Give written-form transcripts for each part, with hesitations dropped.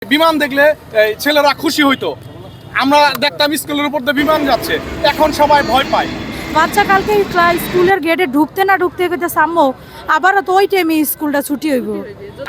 বিমান দেখলে ছেলেরা খুশি হইতো। আমরা দেখতাম স্কুলের উপর দিয়ে বিমান যাচ্ছে, এখন সবাই ভয় পায়। বাচ্চা কালকে স্কুলের গেটে ঢুকতে না ঢুকতে সাম্মু আবার তো ওই টাইমে স্কুলটা ছুটি হইব।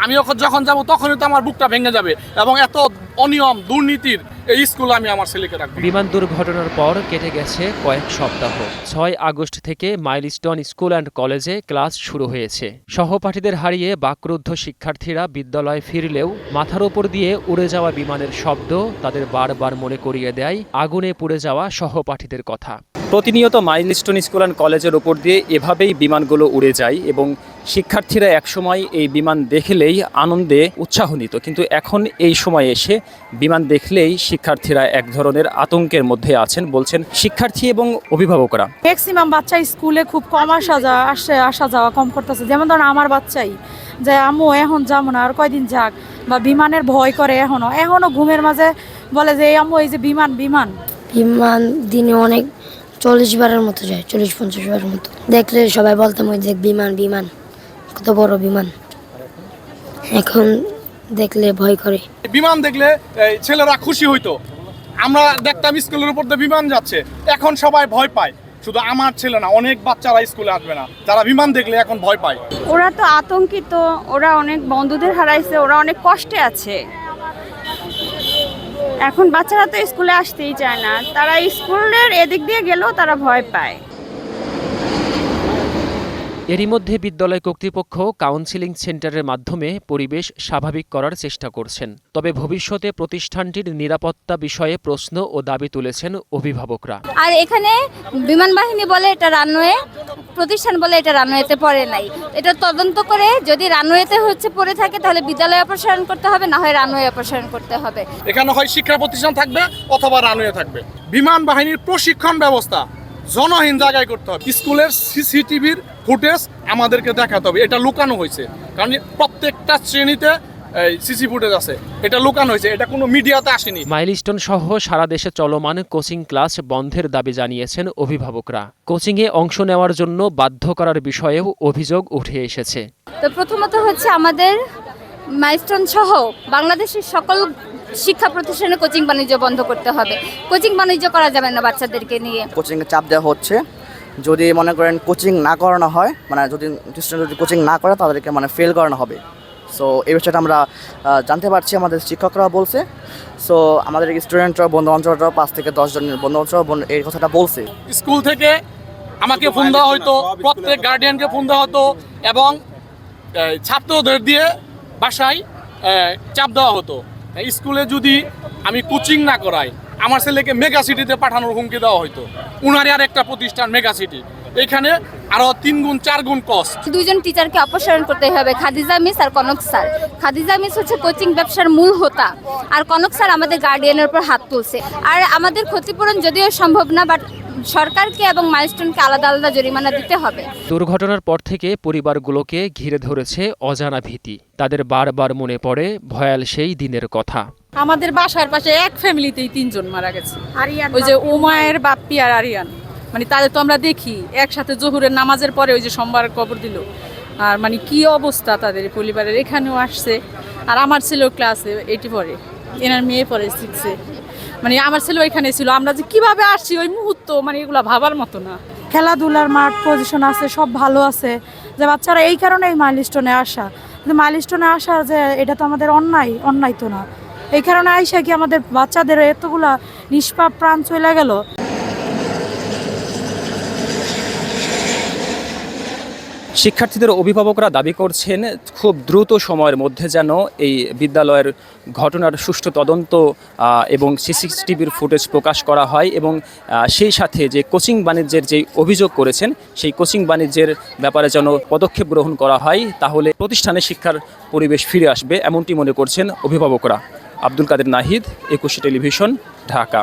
আমি যখন যাব তখনই তো আমার বুকটা ভেঙে যাবে, এবং এত অনিয়ম দুর্নীতির এই স্কুলে আমি আমার ছেলেকে রাখবো। বিমান দুর্ঘটনার পর কেটে গেছে কয়েক সপ্তাহ। 6 আগস্ট থেকে মাইলস্টোন স্কুল অ্যান্ড কলেজে ক্লাস শুরু হয়েছে। সহপাঠীদের হারিয়ে বাকরুদ্ধ শিক্ষার্থীরা বিদ্যালয়ে ফিরলেও মাথার উপর দিয়ে উড়ে যাওয়া বিমানের শব্দ তাদের বারবার মনে করিয়ে দেয় আগুনে পুড়ে যাওয়া সহপাঠীদের কথা। প্রতিনিয়ত মাইলস্টোন স্কুল অ্যান্ড কলেজের উপর দিয়ে এভাবেই বিমানগুলো উড়ে যায় এবং শিক্ষার্থীরা একসময় এই বিমান দেখলেই আনন্দে উৎসাহ নিত, কিন্তু এখন এই সময় এসে বিমান দেখলেই শিক্ষার্থীরা এক ধরনের আতঙ্কের মধ্যে আছেন, বলছেন শিক্ষার্থী এবং অভিভাবকরা। ম্যাক্সিমাম বাচ্চা স্কুলে খুব কম আসা যাওয়া কম করতেছে। যেমন ধরুন আমার বাচ্চাই যে আম্মু এখন যাবো না, আর কয়দিন যাক, বা বিমানের ভয় করে এখনো ঘুমের মাঝে বলে যে আম্মু এই যে বিমান দিনে অনেক 40 বারের মতো যায়, 40-50 বারের মতো। দেখলে সবাই বলতাম ওই যে বিমান কত বড় বিমান। এখন দেখলে ভয় করে। বিমান দেখলে ছেলেরা খুশি হইতো। আমরা দেখতাম স্কুলের উপর দিয়ে বিমান যাচ্ছে, এখন সবাই ভয় পায়। শুধু আমার ছেলে না, অনেক বাচ্চারা স্কুলে আসবে না, যারা বিমান দেখলে এখন ভয় পায়। ওরা তো আতঙ্কিত, ওরা অনেক বন্ধুদের হারাইছে, ওরা অনেক কষ্টে আছে। এখন বাচ্চারা তো স্কুলে আসতেই চায় না, তারা স্কুলের এদিক দিয়ে গেলেও তারা ভয় পায়। এরই মধ্যে বিদ্যালয় কর্তৃপক্ষ কাউন্সেলিং সেন্টারের মাধ্যমে পরিবেশ স্বাভাবিক করার চেষ্টা করছেন। তবে ভবিষ্যতে প্রতিষ্ঠানটির নিরাপত্তা বিষয়ে প্রশ্ন ও দাবি তুলেছেন অভিভাবকরা। আর এখানে বিমান বাহিনী বলে এটা রানওয়ে, প্রতিষ্ঠান বলে এটা রানওয়েতে পড়ে নাই। এটা তদন্ত করে যদি রানওয়েতে পড়ে থাকে তাহলে বিদ্যালয় অপসারণ করতে হবে, না হয় রানওয়ে অপসারণ করতে হবে। এখানে হয় শিক্ষা প্রতিষ্ঠান থাকবে অথবা রানওয়ে থাকবে। বিমান বাহিনীর প্রশিক্ষণ ব্যবস্থা জনহীন জায়গায় করতে হবে। স্কুলের সিসিটিভির ফুটেজ আমাদেরকে দেখাতে হবে। এটা লুকানো হয়েছে, কারণ প্রত্যেকটা শ্রেণীতে সিসি ফুটেজ আছে, এটা লুকানো হয়েছে, এটা কোনো মিডিয়াতে আসেনি। মাইলস্টোন সহ সারা দেশে চলমান কোচিং ক্লাস বন্ধের দাবি জানিয়েছেন অভিভাবকরা। কোচিংয়ে অংশ নেওয়ার জন্য বাধ্য করার বিষয়েও অভিযোগ উঠে এসেছে। তো প্রথমত আমাদের মাইলস্টোন সহ বাংলাদেশের সকল শিক্ষা প্রতিষ্ঠানে কোচিং বাণিজ্য বন্ধ করতে হবে। কোচিং বাণিজ্য করা যাবে না বাচ্চাদেরকে নিয়ে। কোচিংয়ে চাপ দেওয়া হচ্ছে, যদি মনে করেন কোচিং না করানো হয়, যদি স্টুডেন্ট যদি কোচিং না করে তাদেরকে ফেল করানো হবে। সো এই বিষয়টা আমরা জানতে পারছি, আমাদের শিক্ষকরা বলছে। সো আমাদের স্টুডেন্টরা, বন্ধু বান্ধবরাও 5 থেকে 10 জনের বন্ধু বান্ধব এই কথাটা বলছে। স্কুল থেকে আমাকে ফোন দেওয়া হতো, প্রত্যেক গার্ডিয়ানকে ফোন দেওয়া হতো, এবং ছাত্রদের দিয়ে বাসায় চাপ দেওয়া হতো। স্কুলে যদি আমি কোচিং না করাই, আমার ছেলেকে মেগা সিটিতে পাঠানোর হুমকি দেওয়া হতো। উনারই আর একটা প্রতিষ্ঠান মেগা সিটি, এখানে আরো 3 গুণ 4 গুণ কস্ট। 2 জন টিচারকে অপসারণ করতে হবে, খাদিজা মিস আর Kanak sir. Khadija miss coaching ব্যবসার মূল হোতা, আর কনক স্যার আমাদের গার্ডিয়ানের উপর হাত তুলছে। আর আমাদের ক্ষতিপূরণ যদিও সম্ভব না, বাট সরকারকে এবং মাইলস্টোনকে আলাদা আলাদা জরিমানা দিতে হবে। দুর্ঘটনার পর থেকে পরিবারগুলোকে ঘিরে ধরেছে অজানা ভীতি। তাদের বারবার মনে পড়ে ভয়াল সেই দিনের কথা। আমাদের বাসার পাশে এক ফ্যামিলিতেই 3 জন মারা গেছে। ওই যে উমায়ের বাপ্পি আর আরিয়ান, তাদের তো আমরা দেখি একসাথে জোহরের নামাজের পরে ওই যে সোমবার কবর দিল। আর কি অবস্থা তাদের পরিবারের। এখানেও আসছে, আর আমার ছেলেও ক্লাসে 80 পড়ে, এনার মেয়ে পড়ে 6-এ। আমার ছেলে ওইখানে ছিল। আমরা যে কিভাবে আসছি ওই মুহূর্ত, এগুলা ভাবার মতো না। খেলাধুলার মাঠ, পজিশন আছে, সব ভালো আছে, যে বাচ্চারা এই কারণেই মাইলস্টোনে আসা। কিন্তু মাইলস্টোনে আসা যে এটা তো আমাদের অন্যায় তো না। এই কারণে আইসা কি আমাদের বাচ্চাদের এতগুলা নিষ্পাপ প্রাণ চলে গেল। শিক্ষার্থীদের অভিভাবকরা দাবি করছেন খুব দ্রুত সময়ের মধ্যে যেন এই বিদ্যালয়ের ঘটনার সুষ্ঠু তদন্ত এবং সিসিটিভির ফুটেজ প্রকাশ করা হয়, এবং সেই সাথে যে কোচিং বাণিজ্যের যে অভিযোগ করেছেন সেই কোচিং বাণিজ্যের ব্যাপারে যেন পদক্ষেপ গ্রহণ করা হয়, তাহলে প্রতিষ্ঠানে শিক্ষার পরিবেশ ফিরে আসবে, এমনটি মনে করছেন অভিভাবকরা। আব্দুল কাদের নাহিদ, 21 টেলিভিশন, ঢাকা।